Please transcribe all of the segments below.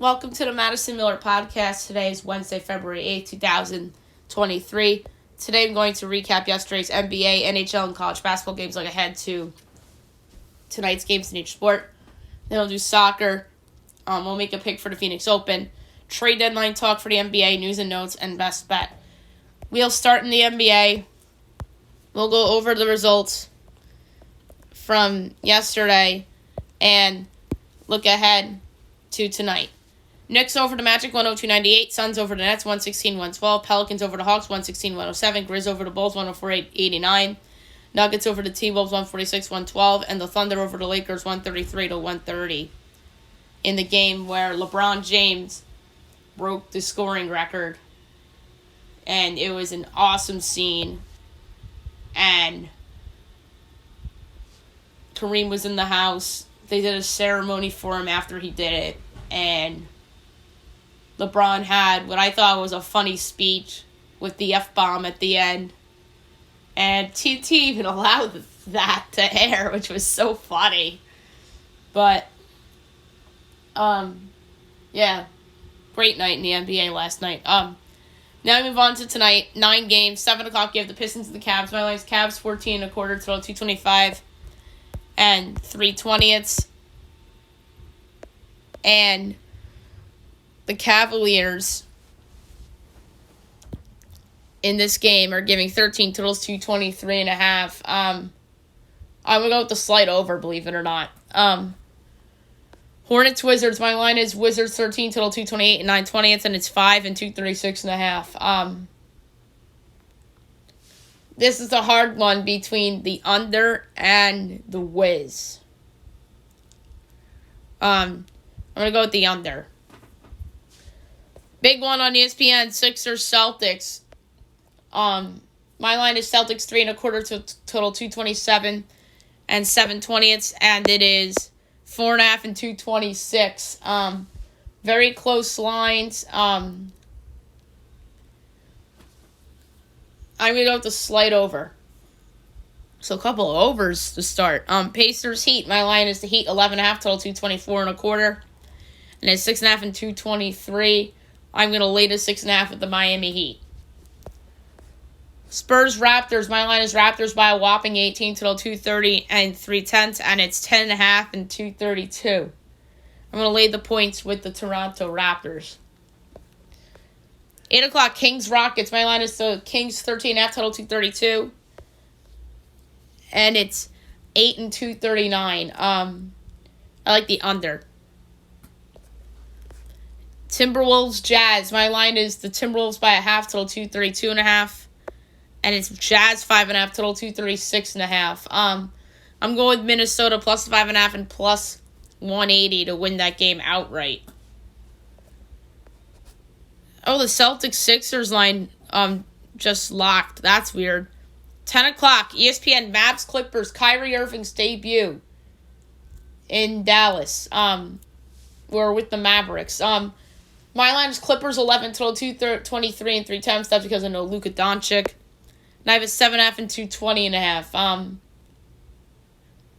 Welcome to the Madison Miller Podcast. Today is Wednesday, February 8th, 2023. Today I'm going to recap yesterday's NBA, NHL, and college basketball games, look ahead to tonight's games in each sport. Then we'll do soccer. We'll make a pick for the Phoenix Open. Trade deadline talk for the NBA, news and notes, and best bet. We'll start in the NBA. We'll go over the results from yesterday and look ahead to tonight. Knicks over the Magic, 102-98. Suns over the Nets, 116-112. Pelicans over the Hawks, 116-107. Grizz over the Bulls, 104-89. Nuggets over the T-Wolves, 146-112. And the Thunder over the Lakers, 133-130. In the game where LeBron James broke the scoring record. And it was an awesome scene. And Kareem was in the house. They did a ceremony for him after he did it. And LeBron had what I thought was a funny speech with the F-bomb at the end. And TT even allowed that to air, which was so funny. But, yeah, great night in the NBA last night. Now we move on to tonight. 9 games, 7 o'clock, you have the Pistons and the Cavs. My line's Cavs, 14 and a quarter, total 225 and 3/20. And the Cavaliers in this game are giving 13 totals, 223.5. I'm going to go with the slight over, believe it or not. Hornets, Wizards. My line is Wizards 13, total 228 and 9/20, and it's 5 and 236.5. This is a hard one between the under and the Wiz. I'm going to go with the under. Big one on ESPN, Sixers, Celtics. My line is Celtics 3 and a quarter to total 227 and 7/20, and it is 4.5 and 226. Very close lines. I'm going to go with the slight over. So a couple of overs to start. Pacers, Heat. My line is the Heat 11.5, total 224 and a quarter. And it's 6.5 and 223. I'm going to lay the 6.5 with the Miami Heat. Spurs, Raptors. My line is Raptors by a whopping 18, total 230 and 3/10. And it's 10.5 and 232. I'm going to lay the points with the Toronto Raptors. 8 o'clock, Kings, Rockets. My line is the Kings 13.5, total 232. And it's 8 and 239. I like the under. Timberwolves, Jazz. My line is the Timberwolves by a half, total 232.5. And it's Jazz 5.5, total 236.5. I'm going with Minnesota plus 5.5 and plus 180 to win that game outright. Oh, the Celtics Sixers line just locked. That's weird. 10 o'clock, ESPN, Mavs, Clippers, Kyrie Irving's debut in Dallas. We're with the Mavericks. My line is Clippers 11, total 223 and 3/10. That's because I know Luka Doncic. And I have a 7.5 and 220.5.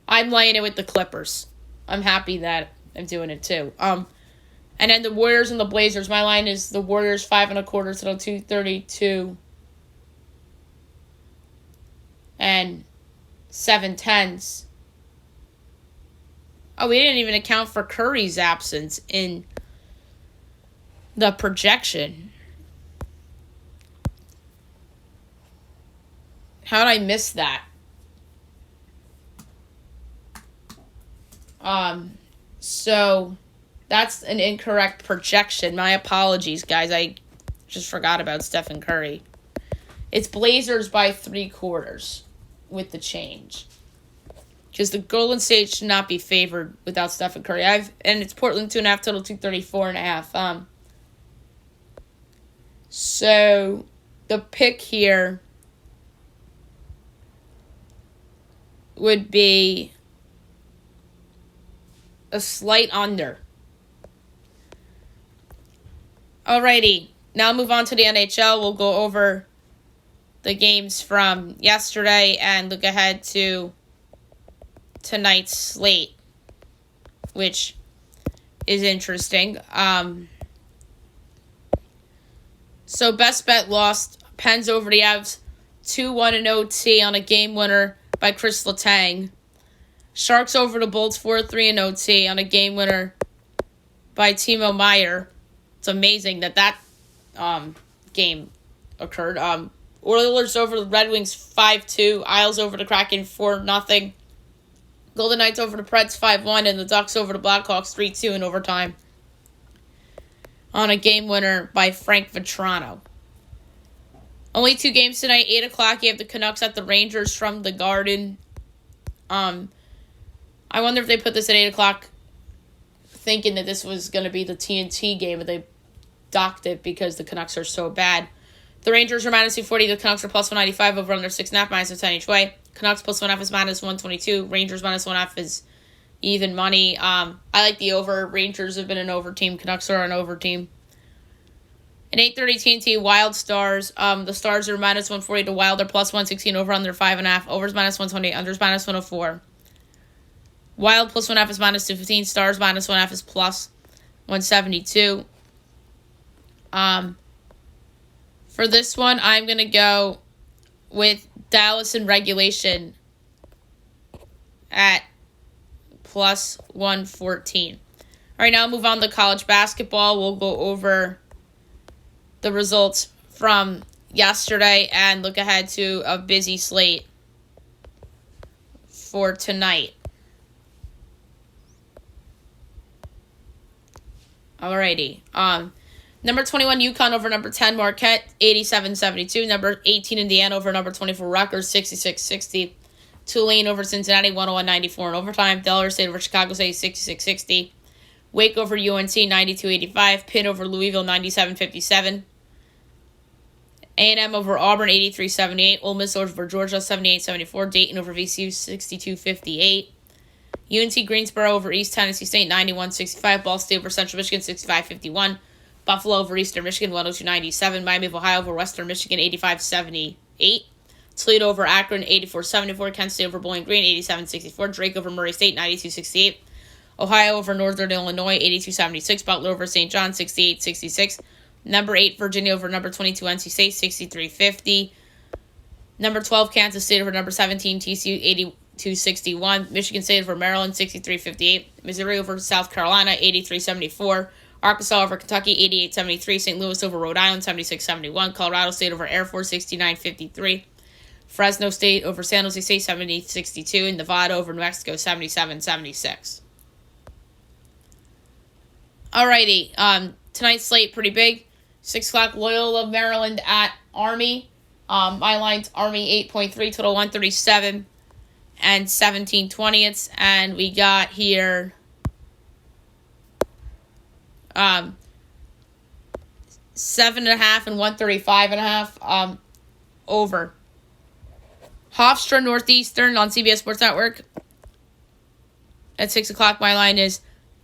I'm laying it with the Clippers. I'm happy that I'm doing it too. And then the Warriors and the Blazers. My line is the Warriors 5 and a quarter, total 232 and 7/10. Oh, we didn't even account for Curry's absence in the projection. How did I miss that? So that's an incorrect projection. My apologies, guys. I just forgot about Stephen Curry. It's Blazers by 3/4 with the change. Because the Golden State should not be favored without Stephen Curry. And it's Portland 2.5, total 234.5. So the pick here would be a slight under. Alrighty, now move on to the NHL. We'll go over the games from yesterday and look ahead to tonight's slate, which is interesting. So best bet lost. Pens over the Avs 2-1 in OT on a game winner by Chris Letang. Sharks over the Bolts 4-3 in OT on a game winner by Timo Meier. It's amazing that game occurred. Oilers over the Red Wings 5-2. Isles over the Kraken 4-0. Golden Knights over the Preds 5-1. And the Ducks over the Blackhawks 3-2 in overtime on a game winner by Frank Vetrano. Only 2 games tonight. 8 o'clock, you have the Canucks at the Rangers from the Garden. I wonder if they put this at 8 o'clock thinking that this was going to be the TNT game, but they docked it because the Canucks are so bad. The Rangers are minus 240. The Canucks are plus 195 over under 6.5, minus 10 each way. Canucks plus 1.5 is minus 122. Rangers minus 1.5 is even money. I like the over. Rangers have been an over team. Canucks are an over team. At 8:30 TNT, Wild Stars. The Stars are minus 140. The Wild are plus 116 over under 5.5. Overs minus 128. Unders minus 104. Wild plus 1.5 is minus 215. Stars minus 1.5 is plus 172. For this one, I'm going to go with Dallas in regulation at plus 114. All right, now move on to college basketball. We'll go over the results from yesterday and look ahead to a busy slate for tonight. Alrighty. Number 21, UConn over number 10, Marquette, 87-72. Number 18, Indiana over number 24, Rutgers, 66-60. Tulane over Cincinnati, 101-94 in overtime. Delaware State over Chicago State, 66-60. Wake over UNC, 92-85. Pitt over Louisville, 97-57. A&M over Auburn, 83-78. Ole Miss over Georgia, 78-74. Dayton over VCU, 62-58. UNC Greensboro over East Tennessee State, 91-65. Ball State over Central Michigan, 65-51. Buffalo over Eastern Michigan, 102-97. Miami of Ohio over Western Michigan, 85-78. Toledo over Akron, 84-74. Kent State over Bowling Green, 87-64. Drake over Murray State, 92-68. Ohio over Northern Illinois, 82-76. Butler over St. John, 68-66. Number 8, Virginia over number 22, NC State, 63-50. Number 12, Kansas State over number 17, TCU, 82-61. Michigan State over Maryland, 63-58. Missouri over South Carolina, 83-74. Arkansas over Kentucky, 88-73. St. Louis over Rhode Island, 76-71. Colorado State over Air Force, 69-53. Fresno State over San Jose State, 70-62. And Nevada over New Mexico, 77-76. Alrighty. Tonight's slate pretty big. 6 o'clock, Loyola Maryland at Army. My line's Army 8.3, total 137 and 17/20. And we got here 7.5 and 135.5 over. Hofstra Northeastern on CBS Sports Network at 6 o'clock. My line is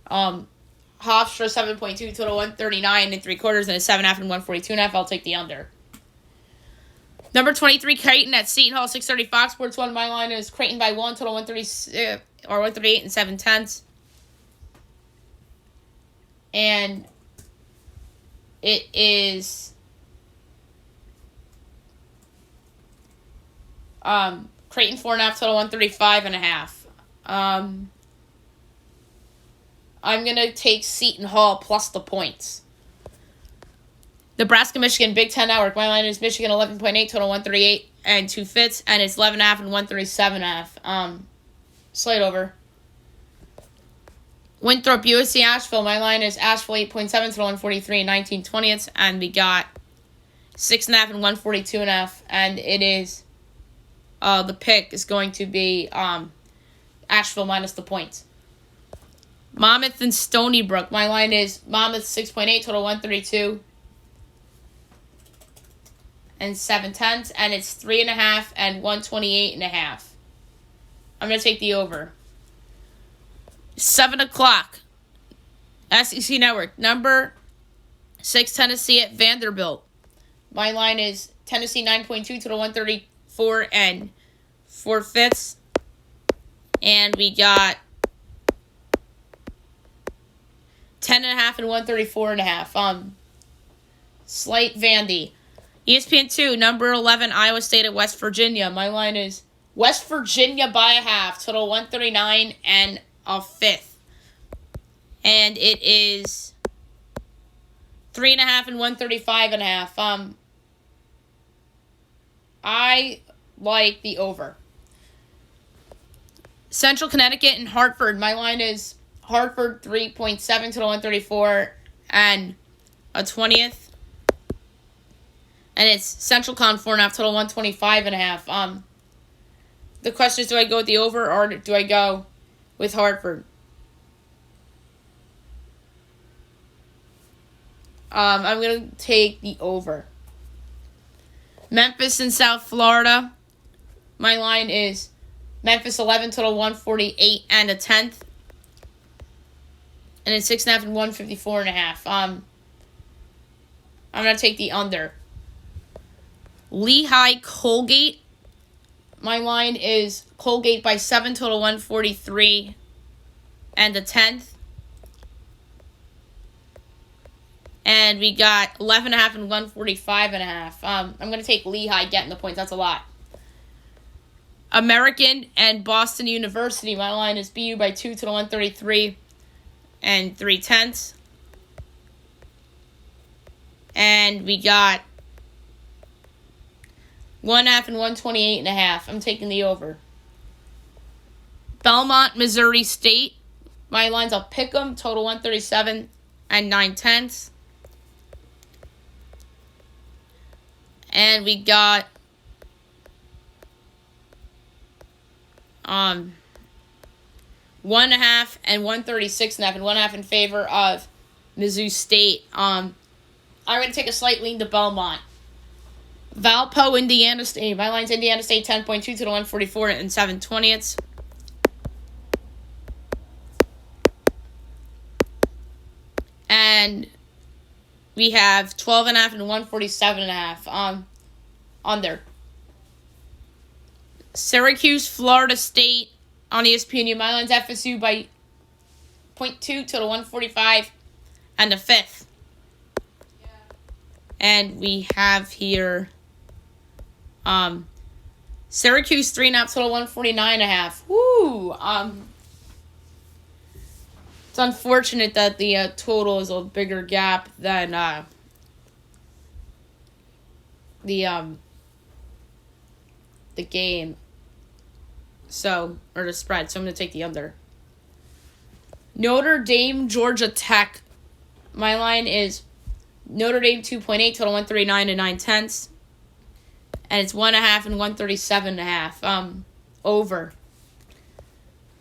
Hofstra 7.2, total 139 and 3/4, and a 7.5 and 142.5. I'll take the under. Number 23, Creighton at Seton Hall, 6:30 Fox Sports 1. My line is Creighton by 1, total 130 or 138 and 7/10. And it is Creighton 4.5, total 135.5. I'm gonna take Seton Hall plus the points. Nebraska, Michigan, Big Ten Network. My line is Michigan 11.8, total 138 and 2/5, and it's 11.5 and 137.5. Slate over. Winthrop, USC, Asheville. My line is Asheville 8.7, total 143 and 19/20, and we got 6.5 and 142.5, and it is the pick is going to be Asheville minus the points. Monmouth and Stony Brook. My line is Monmouth 6.8, total 132 and 7/10, and it's 3.5 and 128.5. I'm gonna take the over. 7 o'clock, SEC Network. Number 6, Tennessee at Vanderbilt. My line is Tennessee 9.2, total 134 and 4/5. And we got 10.5 and 134.5. Slight Vandy. ESPN2, number 11, Iowa State at West Virginia. My line is West Virginia by a half, total 139 and a fifth. And it is 3.5 and 135.5. I like the over. Central Connecticut and Hartford. My line is Hartford 3.7 to the 134 and a 20th. And it's Central Con 4.5 total 125.5. The question is, do I go with the over or do I go with Hartford? I'm going to take the over. Memphis and South Florida. My line is Memphis 11 total 148 and a 10th. And it's 6.5 and 154.5. I'm going to take the under. Lehigh Colgate. My line is Colgate by 7 total 143 and a 10th. And we got 11.5 and 145.5. I'm going to take Lehigh getting the points. That's a lot. American and Boston University. My line is BU by 2 to the 133 and 3/10. And we got 1.5 and 128.5. I'm taking the over. Belmont, Missouri State. My line's I'll pick them. Total 137 and 9/10. And we got 1.5 and 136.5 and 1.5 in favor of Mizzou State. I'm going to take a slight lean to Belmont. Valpo, Indiana State. My line's Indiana State 10.2 to the 144 and 7/20. And we have 12.5 and 147.5 under. Syracuse, Florida State on ESPN. My line's FSU by 0.2 to the 145 and a fifth. Yeah. And we have here Syracuse 3.5 total 149.5. Woo! It's unfortunate that the total is a bigger gap than the game. So, or the spread. So I'm going to take the under. Notre Dame, Georgia Tech. My line is Notre Dame 2.8 total 139 and 9/10. And it's 1.5 and 137.5. Over.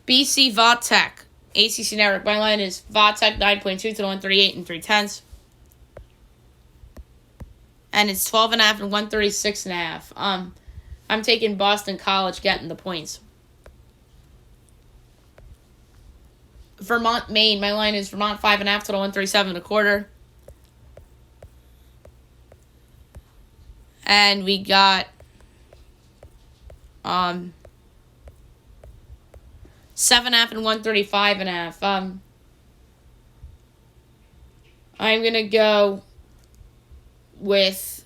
BC Vatech. ACC Network. My line is Vatech 9.2 to the 138 and 3/10. And it's 12.5 and 136.5. I'm taking Boston College getting the points. Vermont, Maine. My line is Vermont 5.5 to the 137.25. And we got 7.5 and 135.5. I'm gonna go with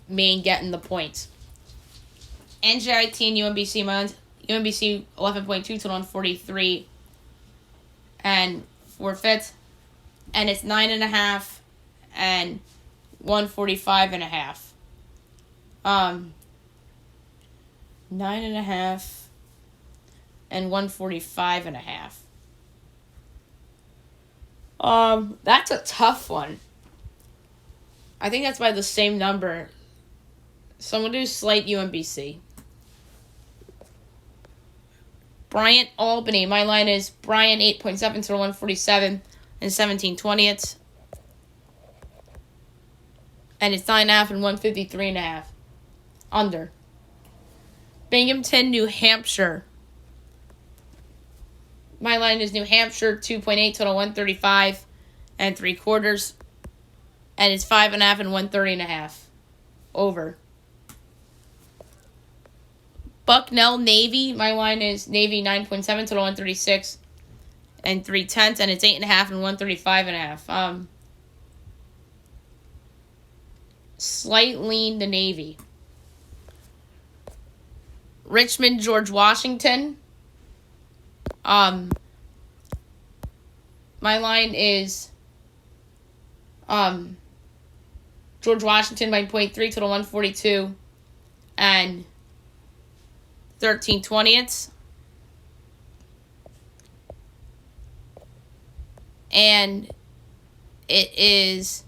Maine getting the points. NJIT and UMBC. My line's UMBC 11.2 to 143 and 4/5. And it's 9.5 and 145.5. 9.5 and 145.5. That's a tough one. I think that's by the same number. So I'm going to do slight UMBC. Bryant, Albany. My line is Bryant 8.7 to 147 and 17/20. And it's 9.5 and 153.5. Under. Binghamton, New Hampshire. My line is New Hampshire 2.8 total 135 and 3/4. And it's 5.5 and 130.5. Over. Bucknell, Navy. My line is Navy 9.7 total 136 and 3/10, and it's 8.5 and 135.5. Slight lean to Navy. Richmond, George Washington. My line is George Washington by 0.3, total 142 and 13/20. And it is,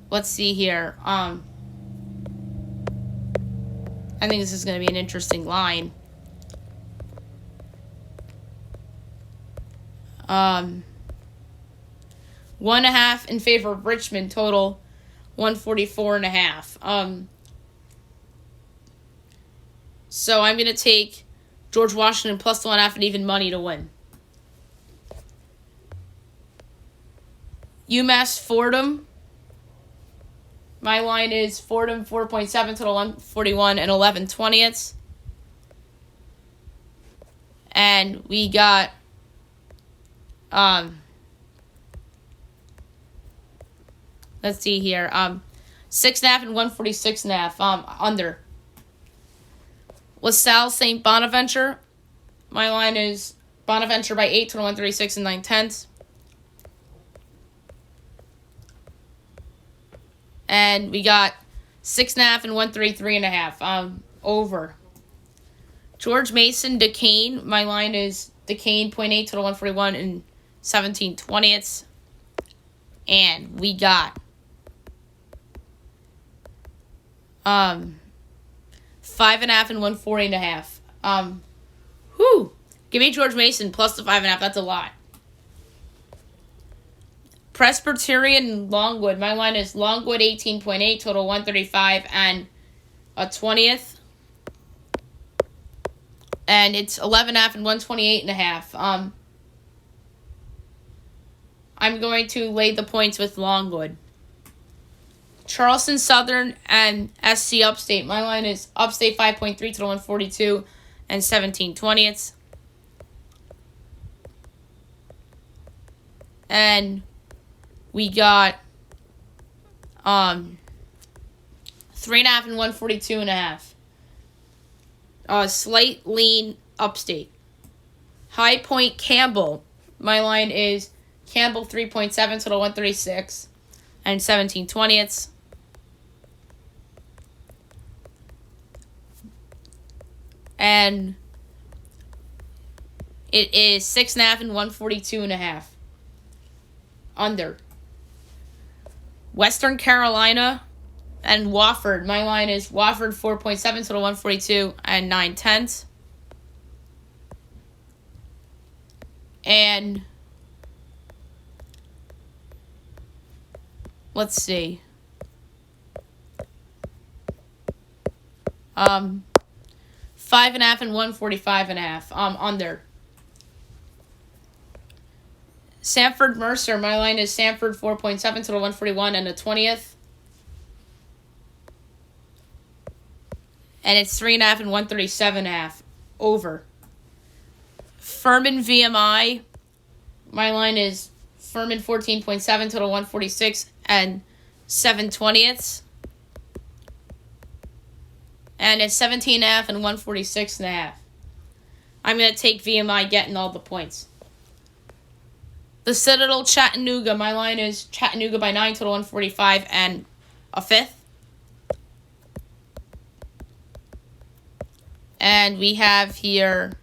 let's see here. I think this is going to be an interesting line. 1.5 in favor of Richmond, total 144.5. So I'm going to take George Washington plus 1.5 and even money to win. UMass Fordham. My line is Fordham 4.7, total 141 and 11/20. And we got let's see here. 6.5 and 146.5. Under. LaSalle St. Bonaventure. My line is Bonaventure by 8, total 136 and 9/10. And we got 6.5 and 133.5. Over. George Mason, Duquesne. My line is Duquesne 0.8, total 141 and 17/20. And we got 5.5 and 140.5. Give me George Mason plus the 5.5. That's a lot. Presbyterian Longwood. My line is Longwood 18.8, total 135 and 1/20. And it's 11.5 and 128.5. I'm going to lay the points with Longwood. Charleston Southern and SC Upstate. My line is Upstate 5.3, total 142 and 17/20. And we got 3.5 and 142.5. Slight lean Upstate. High Point Campbell. My line is Campbell 3.7, total 136 and 17/20. And it is 6.5 and 142.5. Under. Western Carolina and Wofford. My line is Wofford 4.7, total 142 and 9/10. And let's see. 5.5 and 145.5. Under. Sanford Mercer. My line is Sanford 4.7, total 141 and 1/20. And it's 3.5 and 137.5. Over. Furman VMI. My line is Furman 14.7, total 146 and 7/20. And it's 17.5 and 146.5. I'm going to take VMI getting all the points. The Citadel Chattanooga. My line is Chattanooga by 9, total 145 and 1/5. And we have here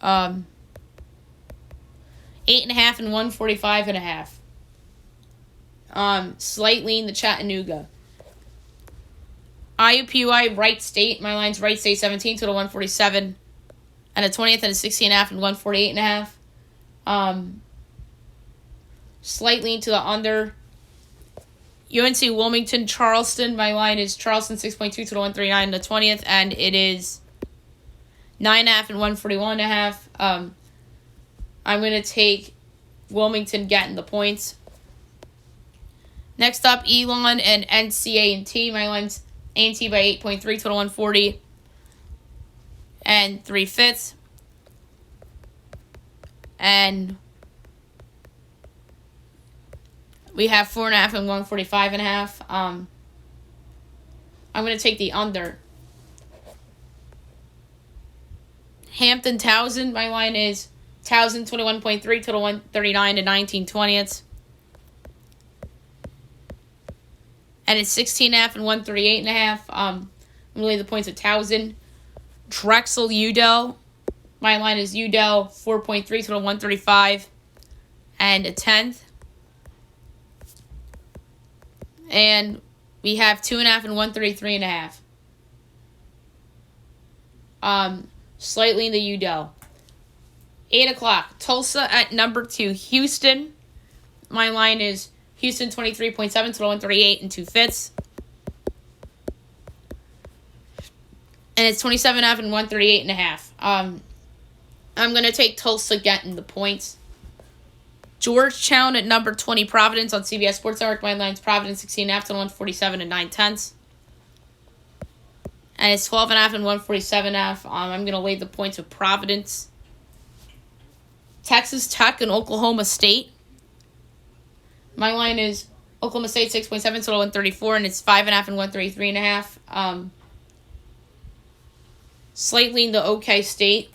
8.5 and 145.5. Slightly in the Chattanooga. IUPUI Wright State. My line's Wright State 17, total 147 and 1/20, and a 16.5 and 148.5. Slightly into the under. UNC Wilmington Charleston. My line is Charleston 6.2, total 139 and 1/20, and it is 9.5 and 141.5. I'm going to take Wilmington getting the points. Next up, Elon and NCA&T. My line's A&T by 8.3, total 140 and 3/5. And we have 4.5 and 145.5. I'm going to take the under. Hampton Towson, my line is Towson 21.3, total 139 and 19/20. And it's 16.5 and 138.5. I'm going to leave the points at Towson. Drexel Udell, my line is Udell 4.3, total 135 and 1/10. And we have 2.5 and 133.5. Slightly in the Udell. 8 o'clock. Tulsa at number 2. Houston. My line is Houston 23.7, total 138 and 2/5. And it's 27.5 and 138.5. I'm going to take Tulsa getting the points. Georgetown at number 20, Providence on CBS Sports Network. My line's Providence 16.5 to 147 and 9/10. And it's 12.5 and 147.5. I'm going to lay the points with Providence. Texas Tech and Oklahoma State. My line is Oklahoma State 6.7 total 134, and it's 5.5 and 133.5. Slightly in the OK State.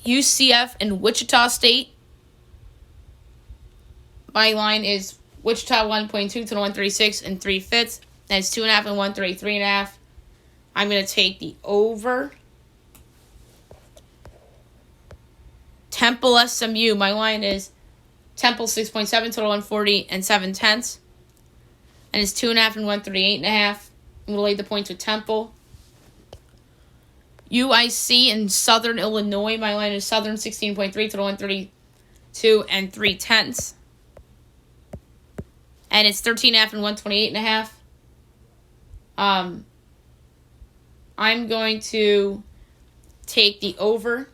UCF and Wichita State. My line is Wichita 1.2 to the 136 and 3/5. And it's 2.5 and 133.5. I'm going to take the over. Temple SMU. My line is Temple 6.7 total 140 and 7/10. And it's 2.5 and 138.5. I'm going to lay the points with Temple. UIC in Southern Illinois. My line is Southern 16.3 total 132 and 3/10. And it's 13.5 and 128.5. I'm going to take the over.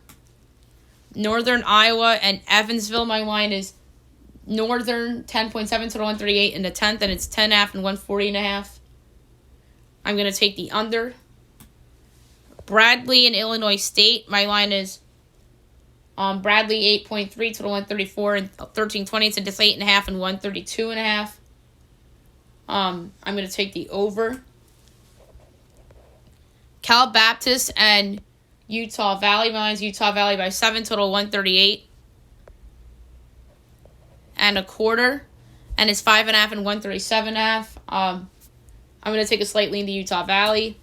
Northern Iowa and Evansville. My line is Northern 10.7 total 138 and 1/10, and it's 10.5 and 140.5. I'm going to take the under. Bradley and Illinois State. My line is Bradley 8.3 total 134 and 13/20. It's just 8.5 and 132.5. I'm going to take the over. Cal Baptist and Utah Valley. My line's Utah Valley by 7, total 138 and a quarter. And it's 5.5 and 137.5. I'm going to take a slight lean to Utah Valley.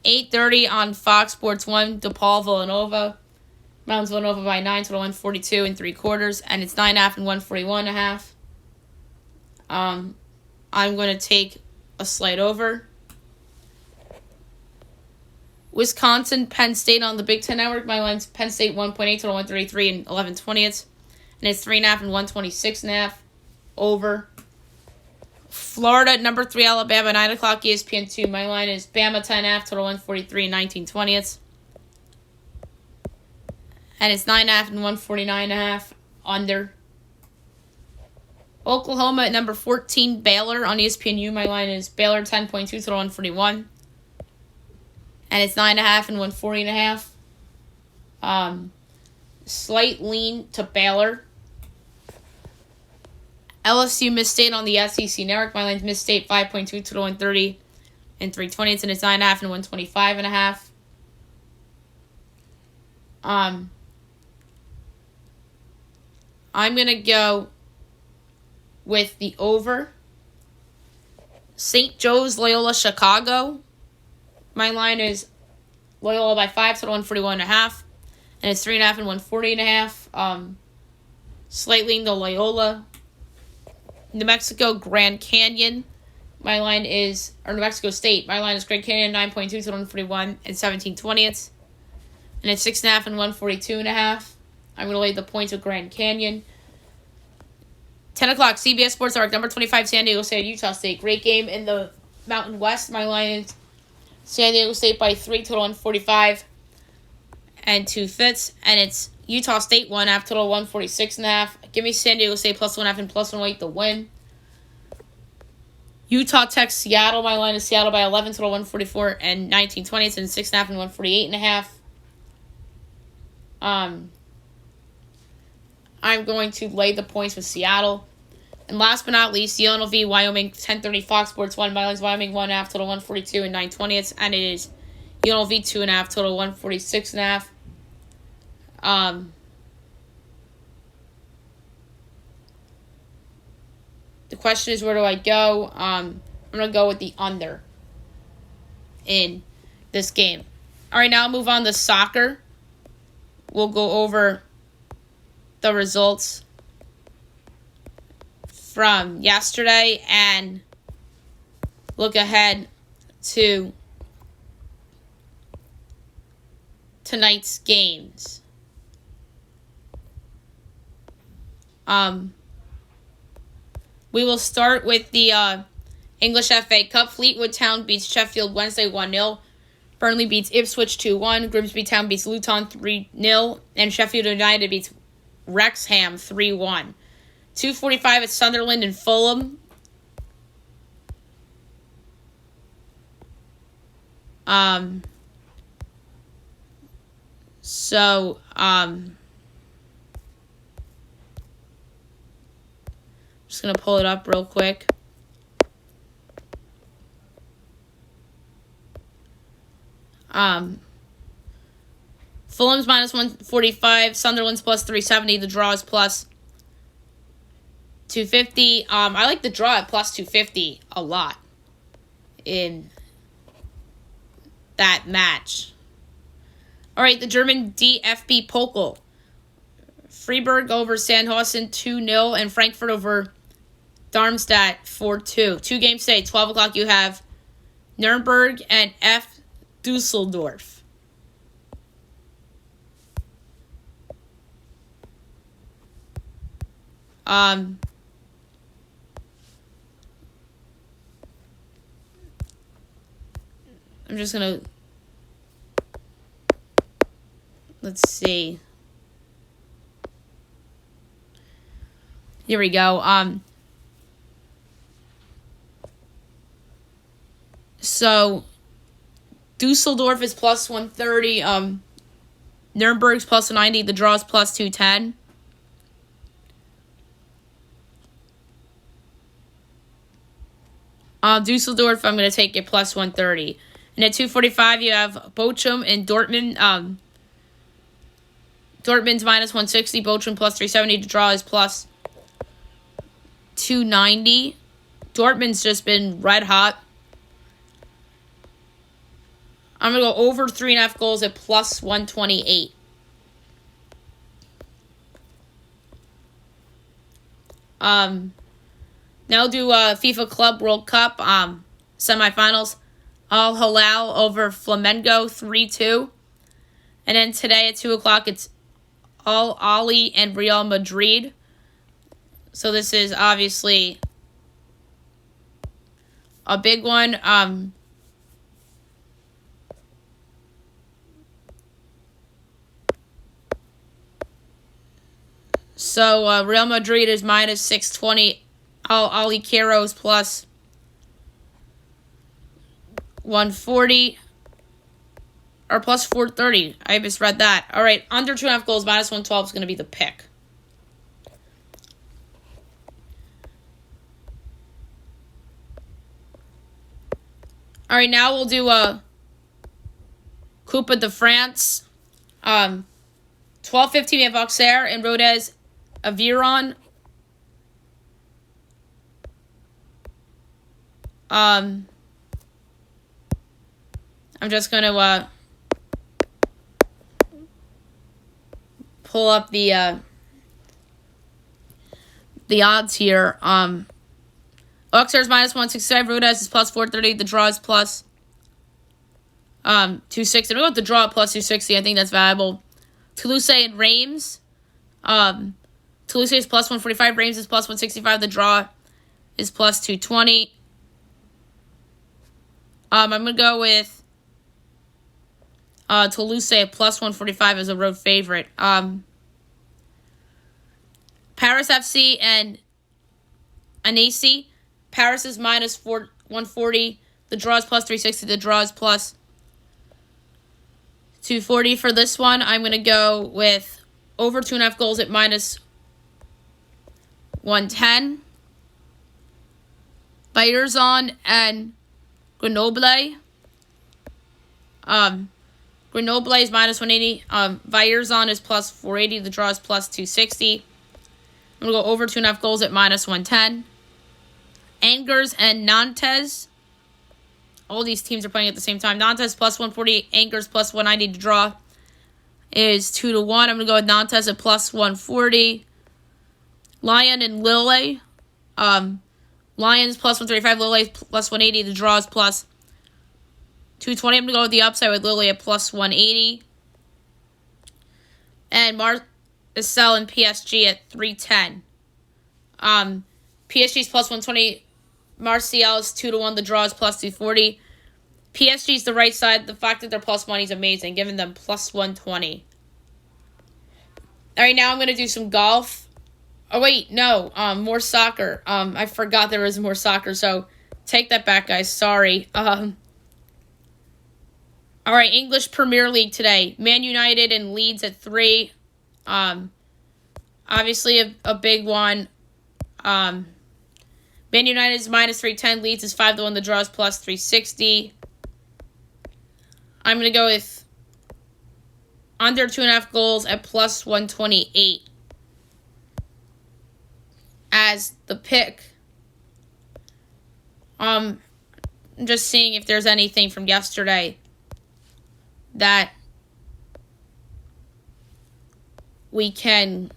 8:30 on Fox Sports 1, DePaul, Villanova. Mountains Villanova by 9, total 142 and 3/4. And it's 9.5 and 141.5. I'm going to take a slight over. Wisconsin, Penn State on the Big Ten Network. My line's Penn State 1.8, total 133 and 11/20. And it's 3.5 and 126.5. Over. Florida, number 3, Alabama, 9 o'clock, ESPN 2. My line is Bama 10.5, total 143 and 19/20. And it's 9.5 and 149.5. Under. Oklahoma at number 14, Baylor on ESPNU. My line is Baylor 10.2, total 141. And it's 9.5 and 140.5. Slight lean to Baylor. LSU Miss State on the SEC Network. My line's Miss State 5.2 total 130 and 3/20. And it's 9.5 and 125.5. I'm gonna go with the over. St. Joe's Loyola Chicago. My line is Loyola by 5, total 141.5. And it's 3.5 and 140.5. Slightly into Loyola. New Mexico Grand Canyon. My line is, or New Mexico State. My line is Grand Canyon 9.2 total 141 and 17/20. And it's 6.5 and 142.5. I'm going to lay the points with Grand Canyon. 10 o'clock, CBS Sports Network, number 25, San Diego State, Utah State. Great game in the Mountain West. My line is San Diego State by 3, total 145 and 2/5. And it's Utah State 1.5, total 146.5. Give me San Diego State plus 1.5 and plus 1.8 to win. Utah Tech Seattle. My line is Seattle by 11, total 144 and 19/20. And 6.5 and 148.5. I'm going to lay the points with Seattle. And last but not least, UNLV, Wyoming, 10:30 Fox Sports 1. Wyoming 1.5, total 142 and 9/20. And it is UNLV 2.5, total 146.5. The question is, where do I go? I'm going to go with the under in this game. All right, now I'll move on to soccer. We'll go over the results from yesterday and look ahead to tonight's games. We will start with the English FA Cup. Fleetwood Town beats Sheffield Wednesday 1-0. Burnley beats Ipswich 2-1. Grimsby Town beats Luton 3-0. And Sheffield United beats Wrexham 3-1. 2:45 at Sunderland and Fulham. Just going to pull it up real quick. Fulham's minus 145, Sunderland's plus 370, the draw is plus 250. I like the draw at plus 250 a lot in that match. All right, the German DFB Pokal. Freiburg over Sandhausen 2-0 and Frankfurt over Darmstadt 4-2. 2 games today, 12 o'clock you have Nuremberg and F. Dusseldorf. I'm just going to... Let's see. Here we go. So Dusseldorf is plus 130. Nuremberg's plus 90. The draw is plus 210. Dusseldorf, I'm going to take it plus 130. And at 2:45, you have Bochum and Dortmund. Dortmund's minus 160. Bochum plus 370. The draw is plus 290. Dortmund's just been red hot. I'm going to go over 3.5 goals at plus 128. Now do FIFA Club World Cup semifinals. Al Hilal over Flamengo 3-2. And then today at 2 o'clock, it's Al Ahly and Real Madrid. So this is obviously a big one. So Real Madrid is minus 620. Ali Queiroz plus 140. Or plus 430. I misread that. All right, under 2.5 goals, minus 112 is going to be the pick. All right, now we'll do Coupe de France. 12:15 we have Auxerre and Rodez Aviron. I'm just going to pull up the odds here. Auxerre's minus 165. Rodez is plus 430. The draw is plus 260. I'm going to go with the draw at plus 260. I think that's valuable. Toulouse and Reims. Toulouse is plus 145. Reims is plus 165. The draw is plus 220. I'm going to go with Toulouse at plus 145 as a road favorite. Paris FC and Annecy. Paris is minus 140. The draw is plus 360. The draw is plus 240 for this one. I'm going to go with over 2.5 goals at minus 110. Vierzon and Grenoble. Grenoble is minus 180. Vierzon is plus 480. The draw is plus 260. I'm going to go over 2.5 goals at minus 110. Angers and Nantes. All these teams are playing at the same time. Nantes plus 140. Angers plus 190 to draw is 2-1. I'm going to go with Nantes at plus 140. Lyon and Lille. Lions plus 135. Lille plus 180. The draw is plus 220. I'm going to go with the upside with Lille at plus 180. And Marseille and PSG at 310. PSG's plus 120. Marseille is 2-1. The draw is plus 240. PSG's the right side. The fact that they're plus money is amazing, giving them plus 120. All right, now I'm going to do some golf. Oh, wait, no. More soccer. I forgot there was more soccer, so take that back, guys. Sorry. All right, English Premier League today. Man United and Leeds at 3. Obviously a big one. Man United is minus 310. Leeds is 5-1. The draw is plus 360. I'm going to go with under 2.5 goals at plus 128 as the pick. I'm just seeing if there's anything from yesterday that we can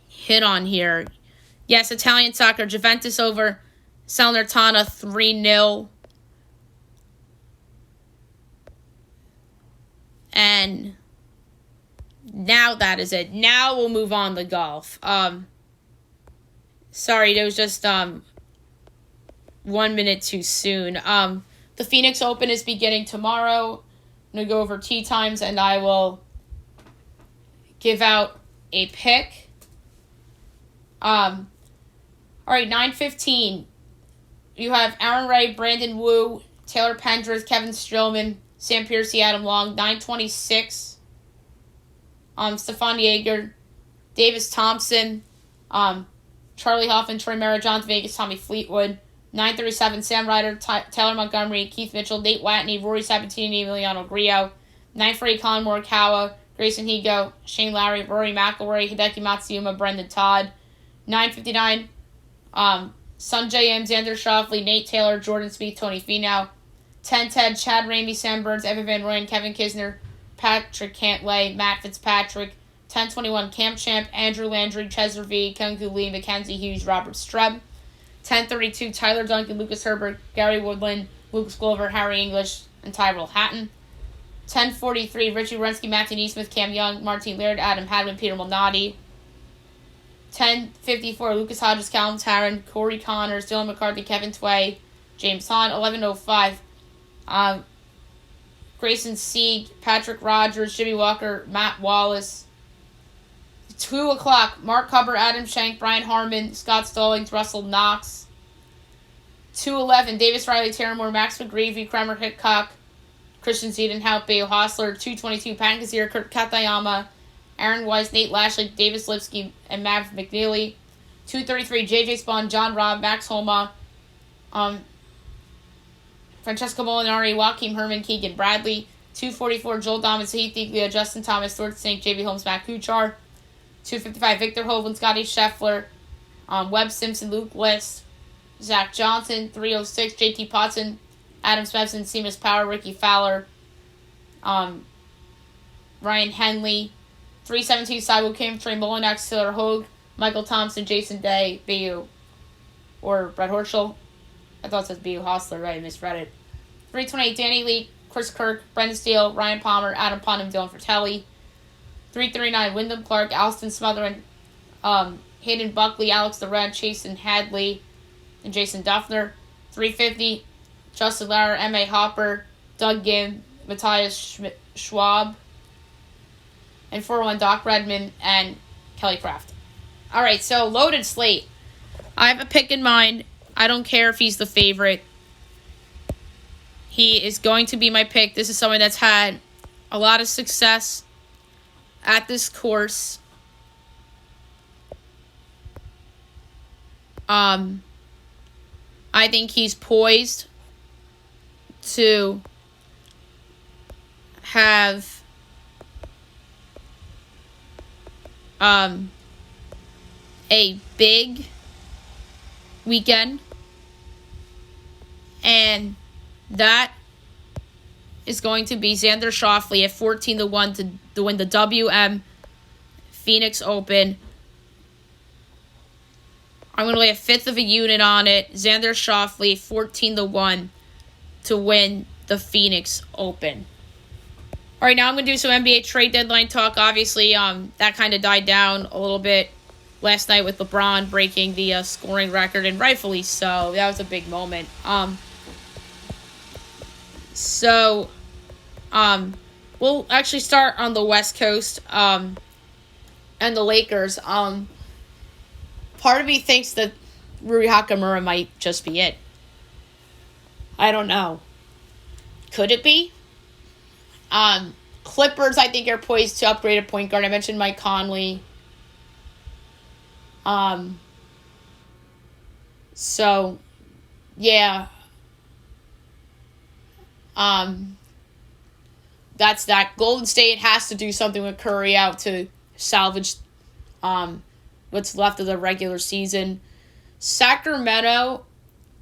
hit on here. Yes, Italian soccer. Juventus over Salernitana 3-0. And now that is it. Now we'll move on to golf. Sorry, it was just 1 minute too soon. The Phoenix Open is beginning tomorrow. I'm going to go over tee times, and I will give out a pick. All right, 9:15. You have Aaron Ray, Brandon Wu, Taylor Pendrith, Kevin Strillman, Sam Piercy, Adam Long. 9:26. Stefan Yeager, Davis Thompson, Charlie Hoffman, Troy Mara, John Vegas, Tommy Fleetwood. 9:37. Sam Ryder, Taylor Montgomery, Keith Mitchell, Nate Watney, Rory Sabatini, Emiliano Grillo. 9:40. Colin Morikawa, Grayson Higo, Shane Lowry, Rory McIlroy, Hideki Matsuyama, Brendan Todd. 9:59. Sanjay M, Xander Schauffele, Nate Taylor, Jordan Spieth, Tony Finau. 10:10. Chad Ramey, Sam Burns, Evan Van Rooyen, Kevin Kisner, Patrick Cantlay, Matt Fitzpatrick. 10:21. Cam Champ, Andrew Landry, Chesner V, Kung-Fu Lee, Mackenzie Hughes, Robert Streb. 10:32. Tyler Duncan, Lucas Herbert, Gary Woodland, Lucas Glover, Harry English, and Tyrell Hatton. 10:43. Richie Wrensky, Matthew Neesmith, Cam Young, Martin Laird, Adam Hadwin, Peter Malnati. 10:54. Lucas Hodges, Callum Tarrant, Corey Connors, Dylan McCarthy, Kevin Tway, James Hahn. 11:05. Grayson Sieg, Patrick Rogers, Jimmy Walker, Matt Wallace. 2 o'clock. Mark Hubbard, Adam Schenk, Brian Harmon, Scott Stallings, Russell Knox. 2:11. Davis Riley, Tara Moore, Max McGreevy, Kramer Hickok, Christian Ziedenhout, Bayo Hostler. 2:22. Pat Kazir, Kurt Katayama, Aaron Weiss, Nate Lashley, Davis Lipsky, and Mav McNeely. 2:33. JJ Spawn, John Robb, Max Homa, Francesco Molinari, Joaquin Herman, Keegan Bradley. 2:44. Joel Domas, Heath Diglia, Justin Thomas, Stuart Sink, JB Holmes, Matt Kuchar. 2:55. Victor Hovland, Scotty Scheffler, Webb Simpson, Luke List, Zach Johnson. 3:06. JT Potson, Adam Svensson, Seamus Power, Ricky Fowler, Ryan Henley. 3:17. Saibu Kim, Trey Molinak, Taylor Hogue, Michael Thompson, Jason Day, BU, or Brett Horschel. I thought it says BU Hostler, right? I misread it. 3:28. Danny Lee, Chris Kirk, Brendan Steele, Ryan Palmer, Adam Putnam, Dylan Fratelli. 3:39. Wyndham Clark, Alston Smothering, Hayden Buckley, Alex the Red, Chasen Hadley, and Jason Duffner. 3:50. Justin Lauer, M.A. Hopper, Doug Ginn, Matthias Schwab. And 4:01. Doc Redman and Kelly Craft. All right, so loaded slate. I have a pick in mind. I don't care if he's the favorite. He is going to be my pick. This is someone that's had a lot of success at this course. I think he's poised to have a big weekend, and that is going to be Xander Schauffele at 14-1 to win the WM Phoenix Open. I'm going to lay a fifth of a unit on it. Xander Schauffele 14-1 to win the Phoenix Open. All right, now I'm going to do some NBA trade deadline talk. Obviously, that kind of died down a little bit last night with LeBron breaking the scoring record, and rightfully so. That was a big moment. We'll actually start on the West Coast and the Lakers. Part of me thinks that Rui Hachimura might just be it. I don't know. Could it be? Clippers, I think, are poised to upgrade a point guard. I mentioned Mike Conley. So, yeah. That's that. Golden State has to do something with Curry out to salvage what's left of the regular season. Sacramento,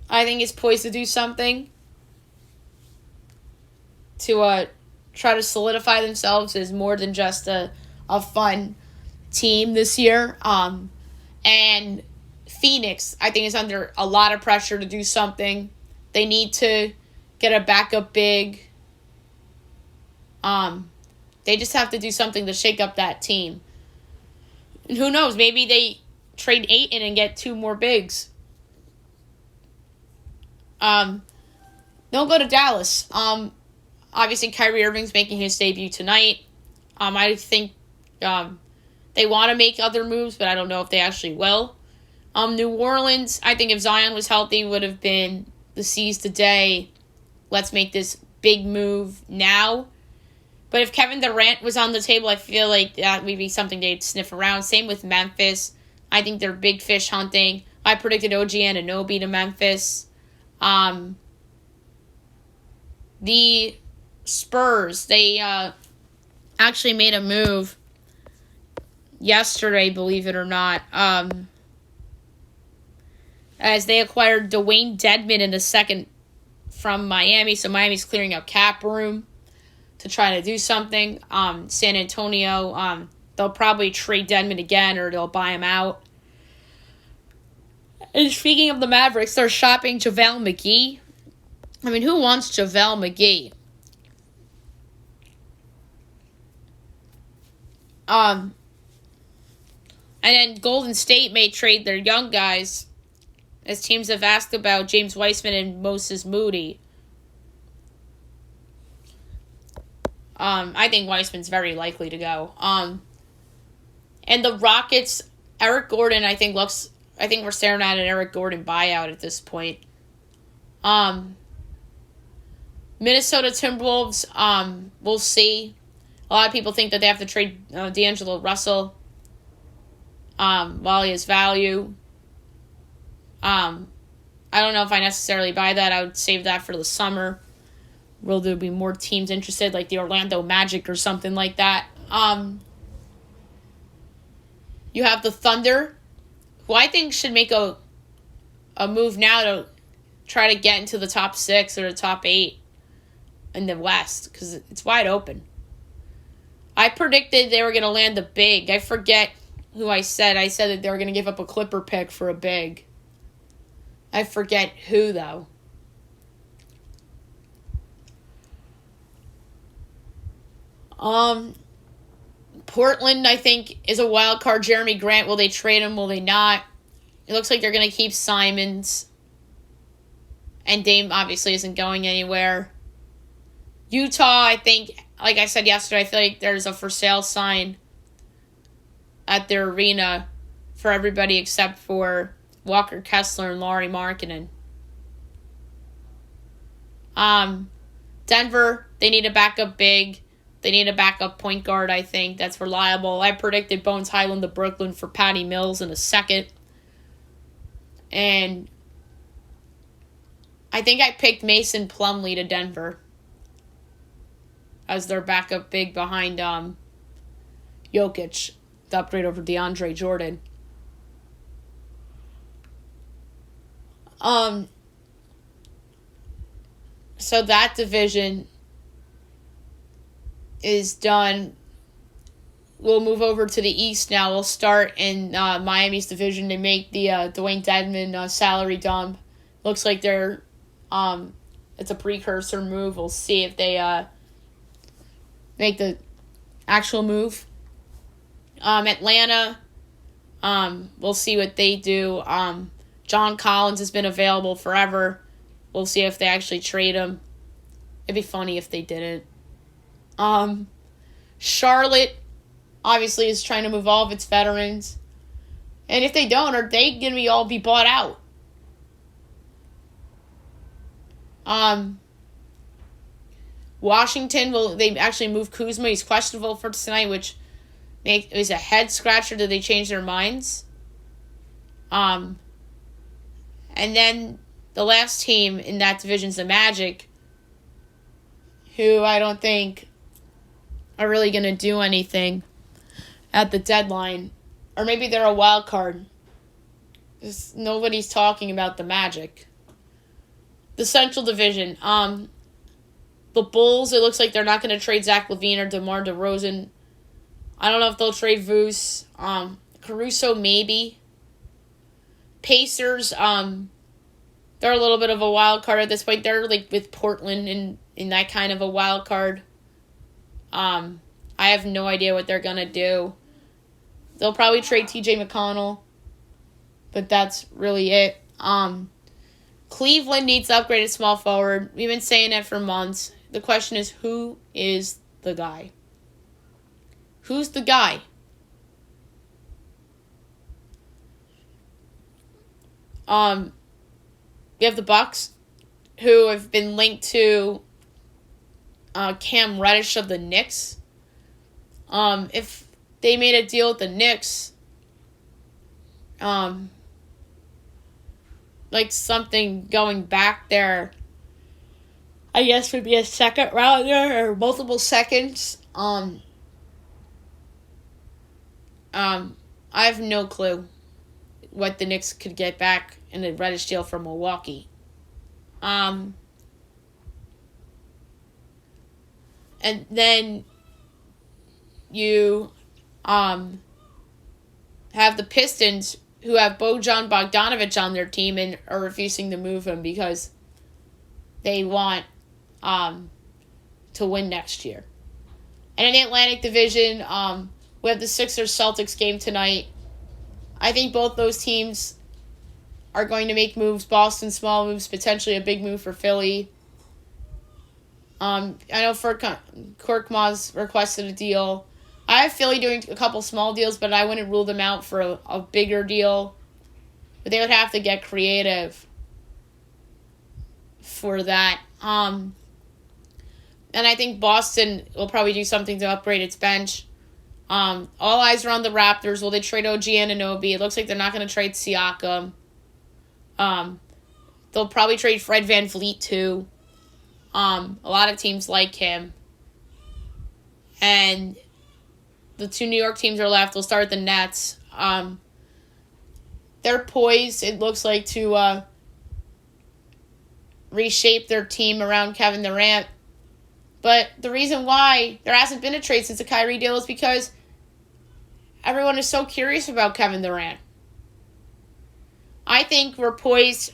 I think, is poised to do something to try to solidify themselves as more than just a fun team this year. And Phoenix, I think, is under a lot of pressure to do something. They need to get a backup big. They just have to do something to shake up that team. And who knows, maybe they trade Ayton and get 2 more bigs. Don't go to Dallas. Obviously, Kyrie Irving's making his debut tonight. I think they want to make other moves, but I don't know if they actually will. New Orleans, I think if Zion was healthy, would have been the seize today. Let's make this big move now. But if Kevin Durant was on the table, I feel like that would be something they'd sniff around. Same with Memphis. I think they're big fish hunting. I predicted OG Anunoby to Memphis. The Spurs, they actually made a move yesterday, believe it or not, as they acquired Dwayne Dedmon in the second from Miami. So Miami's clearing out cap room to try to do something. San Antonio, they'll probably trade Dedmon again, or they'll buy him out. And speaking of the Mavericks, they're shopping JaVale McGee. I mean, who wants JaVale McGee? And then Golden State may trade their young guys, as teams have asked about James Wiseman and Moses Moody. I think Wiseman's very likely to go. And the Rockets, Eric Gordon, I think we're staring at an Eric Gordon buyout at this point. Minnesota Timberwolves, we'll see. A lot of people think that they have to trade D'Angelo Russell while he has value. I don't know if I necessarily buy that. I would save that for the summer. Will there be more teams interested, like the Orlando Magic or something like that? You have the Thunder, who I think should make a move now to try to get into the top 6 or the top 8 in the West, because it's wide open. I predicted they were going to land a big. I forget who I said. I said that they were going to give up a Clipper pick for a big. I forget who, though. Portland, I think, is a wild card. Jeremy Grant, will they trade him? Will they not? It looks like they're going to keep Simons. And Dame obviously isn't going anywhere. Utah, I think, like I said yesterday, I feel like there's a for sale sign at their arena for everybody except for Walker Kessler and Lauri Markkanen. Denver, they need a backup big. They need a backup point guard, I think, that's reliable. I predicted Bones Highland to Brooklyn for Patty Mills in a second. And I think I picked Mason Plumlee to Denver as their backup big behind Jokic, the upgrade over DeAndre Jordan. So that division is done. We'll move over to the East now. We'll start in Miami's division. They make the Dwayne Dedmon salary dump. Looks like they're it's a precursor move. We'll see if they make the actual move. Atlanta, we'll see what they do. John Collins has been available forever. We'll see if they actually trade him. It'd be funny if they didn't. Charlotte, obviously, is trying to move all of its veterans. And if they don't, are they going to all be bought out? Washington, they actually move Kuzma. He's questionable for tonight, which is a head scratcher. Did they change their minds? And then the last team in that division is the Magic, who I don't think are really going to do anything at the deadline. Or maybe they're a wild card. Nobody's talking about the Magic. The Central Division. The Bulls, it looks like they're not going to trade Zach LaVine or DeMar DeRozan. I don't know if they'll trade Vooch. Caruso, maybe. Pacers, they're a little bit of a wild card at this point. They're like with Portland in that kind of a wild card. I have no idea what they're going to do. They'll probably trade TJ McConnell, but that's really it. Cleveland needs to upgrade at small forward. We've been saying it for months. The question is, who is the guy? Who's the guy? We have the Bucks, who have been linked to Cam Reddish of the Knicks. If they made a deal with the Knicks, like something going back there, I guess would be a second rounder or multiple seconds. I have no clue what the Knicks could get back in a Reddish deal from Milwaukee. And then you have the Pistons, who have Bojan Bogdanovic on their team and are refusing to move him because they want to win next year. And in the Atlantic Division, we have the Sixers-Celtics game tonight. I think both those teams are going to make moves. Boston, small moves, potentially a big move for Philly. I know Korkmaz requested a deal. I have Philly doing a couple small deals, but I wouldn't rule them out for a bigger deal. But they would have to get creative for that. And I think Boston will probably do something to upgrade its bench. All eyes are on the Raptors. Will they trade OG Anunoby? It looks like they're not going to trade Siakam. They'll probably trade Fred VanVleet too. A lot of teams like him. And the two New York teams are left. We'll start with the Nets. They're poised, it looks like, to reshape their team around Kevin Durant. But the reason why there hasn't been a trade since the Kyrie deal is because everyone is so curious about Kevin Durant. I think we're poised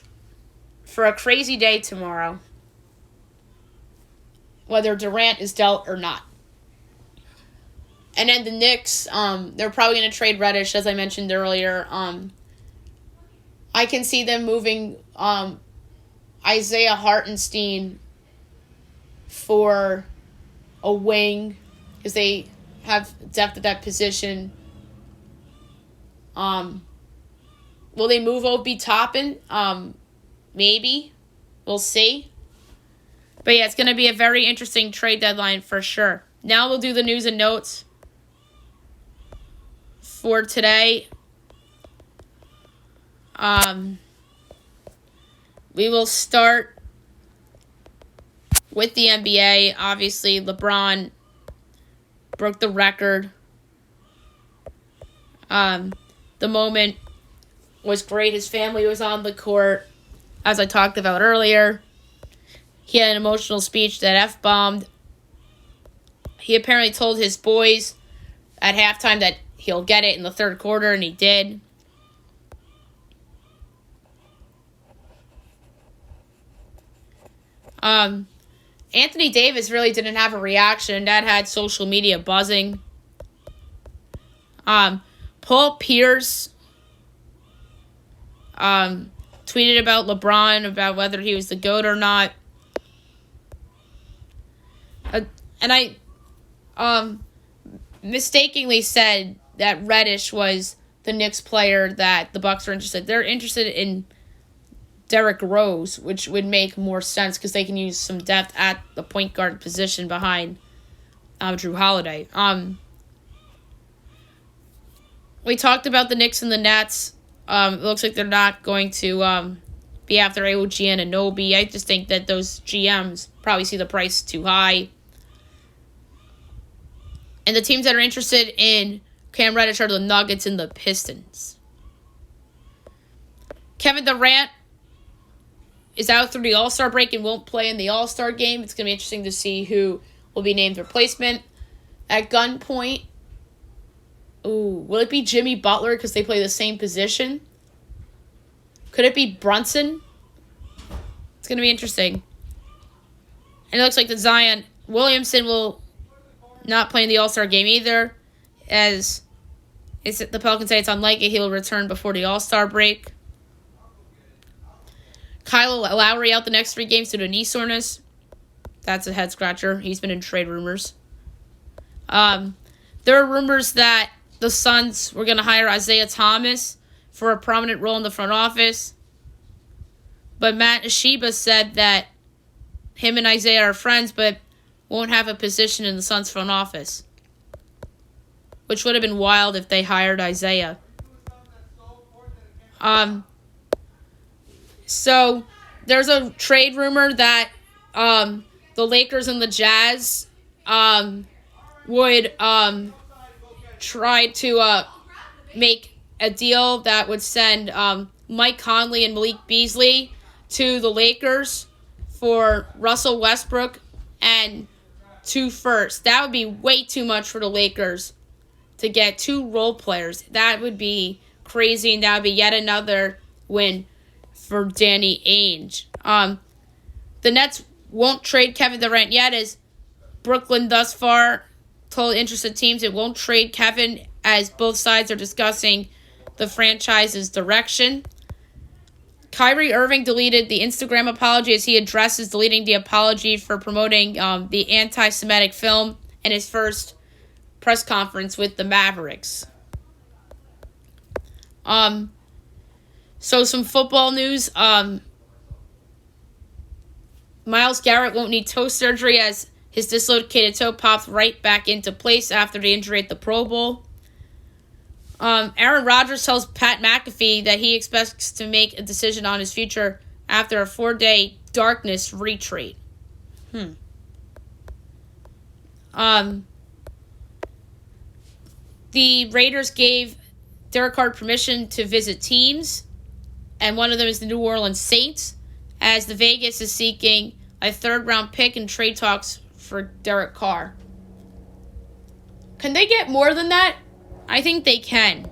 for a crazy day tomorrow, whether Durant is dealt or not. And then the Knicks, they're probably going to trade Reddish, as I mentioned earlier. I can see them moving Isaiah Hartenstein for a wing, because they have depth at that position. Will they move Obi Toppin? Maybe. We'll see. But yeah, it's going to be a very interesting trade deadline for sure. Now we'll do the news and notes for today. We will start with the NBA. Obviously, LeBron broke the record. The moment was great. His family was on the court, as I talked about earlier. He had an emotional speech that F-bombed. He apparently told his boys at halftime that he'll get it in the third quarter, and he did. Anthony Davis really didn't have a reaction. That had social media buzzing. Paul Pierce tweeted about LeBron, about whether he was the GOAT or not. And I mistakenly said that Reddish was the Knicks player that the Bucks are interested. They're interested in Derrick Rose, which would make more sense because they can use some depth at the point guard position behind Drew Holiday. We talked about the Knicks and the Nets. It looks like they're not going to be after OG Anunoby. I just think that those GMs probably see the price too high. And the teams that are interested in Cam Reddish are the Nuggets and the Pistons. Kevin Durant is out through the All-Star break and won't play in the All-Star game. It's going to be interesting to see who will be named replacement. At gunpoint, will it be Jimmy Butler because they play the same position? Could it be Brunson? It's going to be interesting. And it looks like that Zion Williamson will not play in the All-Star game either, as the Pelicans say it's unlikely he'll return before the All-Star break. Kyle Lowry out the next 3 games due to knee soreness. That's a head-scratcher. He's been in trade rumors. There are rumors that the Suns were going to hire Isaiah Thomas for a prominent role in the front office. But Matt Ishida said that him and Isaiah are friends, but won't have a position in the Suns front office. Which would have been wild if they hired Isaiah. So, there's a trade rumor that the Lakers and the Jazz would try to make a deal that would send Mike Conley and Malik Beasley to the Lakers for Russell Westbrook and 2 firsts. That would be way too much for the Lakers to get 2 role players. That would be crazy, and that would be yet another win for Danny Ainge. The Nets won't trade Kevin Durant yet, as Brooklyn thus far told interested teams it won't trade Kevin, as both sides are discussing the franchise's direction. Kyrie Irving deleted the Instagram apology as he addresses deleting the apology for promoting the anti-Semitic film in his first press conference with the Mavericks. So some football news. Myles Garrett won't need toe surgery as his dislocated toe popped right back into place after the injury at the Pro Bowl. Aaron Rodgers tells Pat McAfee that he expects to make a decision on his future after a 4-day darkness retreat. The Raiders gave Derek Carr permission to visit teams, and one of them is the New Orleans Saints, as the Vegas is seeking a 3rd-round pick in trade talks for Derek Carr. Can they get more than that? I think they can.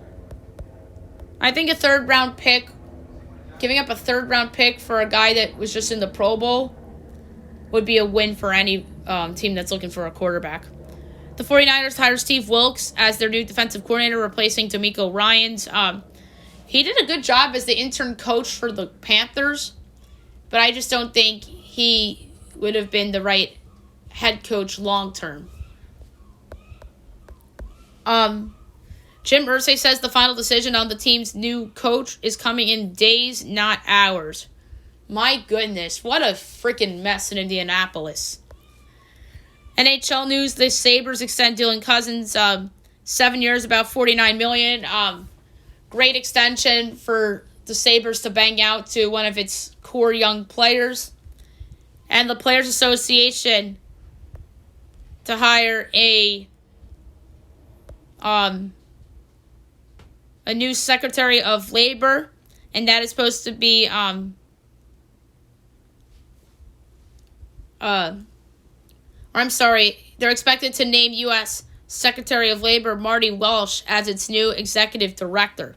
I think a 3rd-round pick, giving up a 3rd-round pick for a guy that was just in the Pro Bowl, would be a win for any team that's looking for a quarterback. The 49ers hired Steve Wilks as their new defensive coordinator, replacing DeMeco Ryans. He did a good job as the intern coach for the Panthers, but I just don't think he would have been the right head coach long term. Jim Irsay says the final decision on the team's new coach is coming in days, not hours. My goodness, what a freaking mess in Indianapolis. NHL news, the Sabres extend Dylan Cousins 7 years, about $49 million. Great extension for the Sabres to bang out to one of its core young players. And the Players Association to hire a new Secretary of Labor, and that is supposed to be they're expected to name U.S. Secretary of Labor Marty Walsh as its new executive director.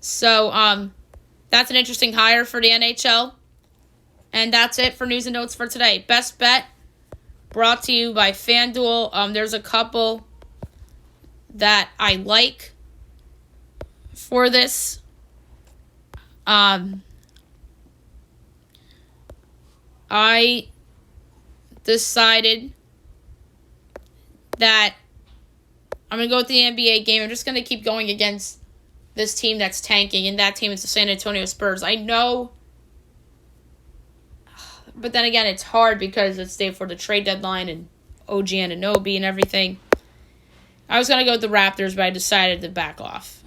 So that's an interesting hire for the NHL. And that's it for news and notes for today. Best bet brought to you by FanDuel. There's a couple that I like for this. I decided that I'm going to go with the NBA game. I'm just going to keep going against this team that's tanking, and that team is the San Antonio Spurs. I know, but then again, it's hard because it's day before the trade deadline and OG Anunoby and everything. I was going to go with the Raptors, but I decided to back off.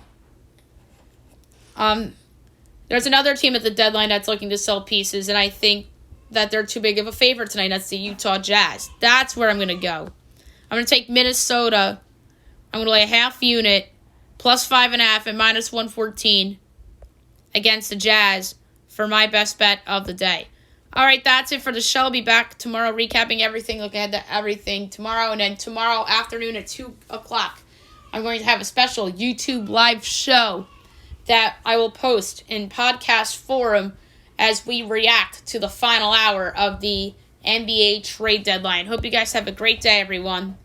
There's another team at the deadline that's looking to sell pieces, and I think that they're too big of a favorite tonight. That's the Utah Jazz. That's where I'm going to go. I'm going to take Minnesota. I'm going to lay a half unit, plus 5.5 at -114 against the Jazz for my best bet of the day. All right, that's it for the show. I'll be back tomorrow recapping everything, looking ahead to everything tomorrow. And then tomorrow afternoon at 2 o'clock, I'm going to have a special YouTube live show that I will post in podcast forum as we react to the final hour of the NBA trade deadline. Hope you guys have a great day, everyone.